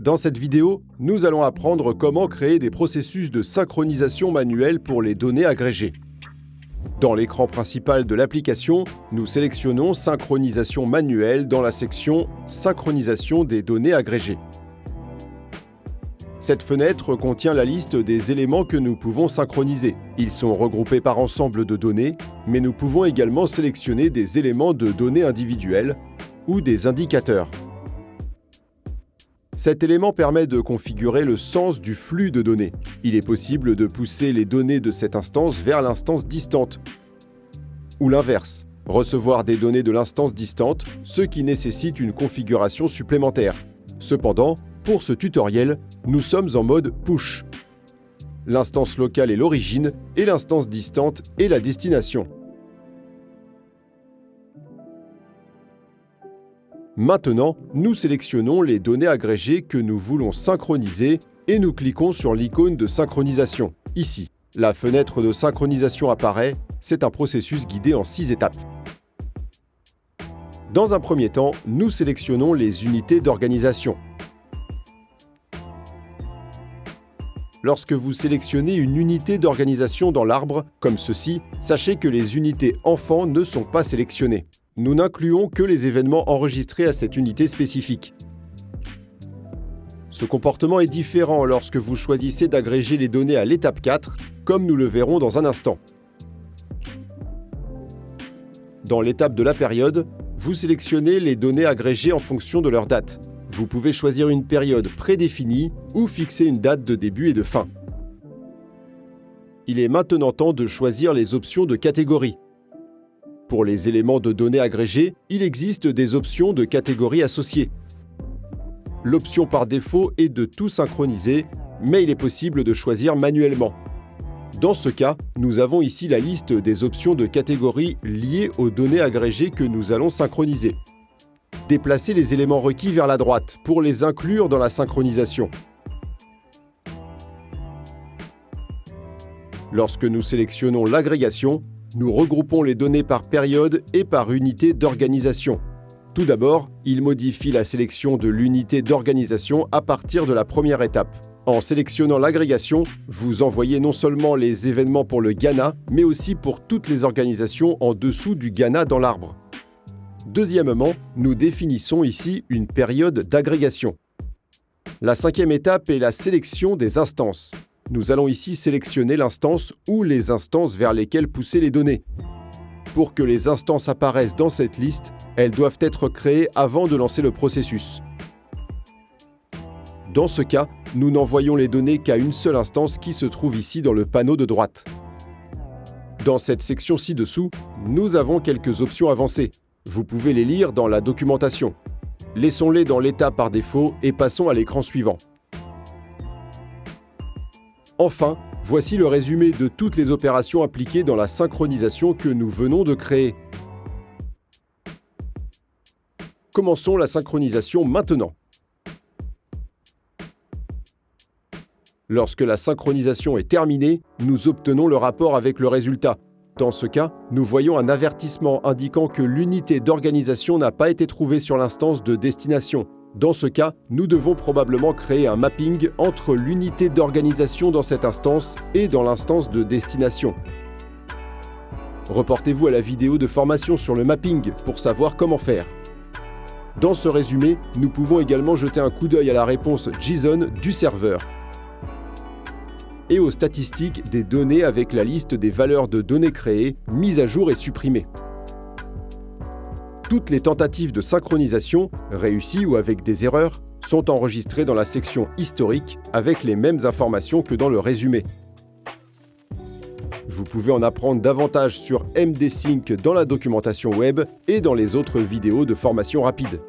Dans cette vidéo, nous allons apprendre comment créer des processus de synchronisation manuelle pour les données agrégées. Dans l'écran principal de l'application, nous sélectionnons Synchronisation manuelle dans la section Synchronisation des données agrégées. Cette fenêtre contient la liste des éléments que nous pouvons synchroniser. Ils sont regroupés par ensemble de données, mais nous pouvons également sélectionner des éléments de données individuelles ou des indicateurs. Cet élément permet de configurer le sens du flux de données. Il est possible de pousser les données de cette instance vers l'instance distante, ou l'inverse, recevoir des données de l'instance distante, ce qui nécessite une configuration supplémentaire. Cependant, pour ce tutoriel, nous sommes en mode push. L'instance locale est l'origine et l'instance distante est la destination. Maintenant, nous sélectionnons les données agrégées que nous voulons synchroniser et nous cliquons sur l'icône de synchronisation, ici. La fenêtre de synchronisation apparaît, c'est un processus guidé en 6 étapes. Dans un premier temps, nous sélectionnons les unités d'organisation. Lorsque vous sélectionnez une unité d'organisation dans l'arbre, comme ceci, sachez que les unités enfants ne sont pas sélectionnées. Nous n'incluons que les événements enregistrés à cette unité spécifique. Ce comportement est différent lorsque vous choisissez d'agréger les données à l'étape 4, comme nous le verrons dans un instant. Dans l'étape de la période, vous sélectionnez les données agrégées en fonction de leur date. Vous pouvez choisir une période prédéfinie ou fixer une date de début et de fin. Il est maintenant temps de choisir les options de catégorie. Pour les éléments de données agrégés, il existe des options de catégorie associées. L'option par défaut est de tout synchroniser, mais il est possible de choisir manuellement. Dans ce cas, nous avons ici la liste des options de catégorie liées aux données agrégées que nous allons synchroniser. Déplacez les éléments requis vers la droite pour les inclure dans la synchronisation. Lorsque nous sélectionnons l'agrégation, nous regroupons les données par période et par unité d'organisation. Tout d'abord, il modifie la sélection de l'unité d'organisation à partir de la première étape. En sélectionnant l'agrégation, vous envoyez non seulement les événements pour le Ghana, mais aussi pour toutes les organisations en dessous du Ghana dans l'arbre. Deuxièmement, nous définissons ici une période d'agrégation. La cinquième étape est la sélection des instances. Nous allons ici sélectionner l'instance ou les instances vers lesquelles pousser les données. Pour que les instances apparaissent dans cette liste, elles doivent être créées avant de lancer le processus. Dans ce cas, nous n'envoyons les données qu'à une seule instance qui se trouve ici dans le panneau de droite. Dans cette section ci-dessous, nous avons quelques options avancées. Vous pouvez les lire dans la documentation. Laissons-les dans l'état par défaut et passons à l'écran suivant. Enfin, voici le résumé de toutes les opérations appliquées dans la synchronisation que nous venons de créer. Commençons la synchronisation maintenant. Lorsque la synchronisation est terminée, nous obtenons le rapport avec le résultat. Dans ce cas, nous voyons un avertissement indiquant que l'unité d'organisation n'a pas été trouvée sur l'instance de destination. Dans ce cas, nous devons probablement créer un mapping entre l'unité d'organisation dans cette instance et dans l'instance de destination. Reportez-vous à la vidéo de formation sur le mapping pour savoir comment faire. Dans ce résumé, nous pouvons également jeter un coup d'œil à la réponse JSON du serveur et aux statistiques des données avec la liste des valeurs de données créées, mises à jour et supprimées. Toutes les tentatives de synchronisation, réussies ou avec des erreurs, sont enregistrées dans la section historique avec les mêmes informations que dans le résumé. Vous pouvez en apprendre davantage sur MD-Sync dans la documentation web et dans les autres vidéos de formation rapide.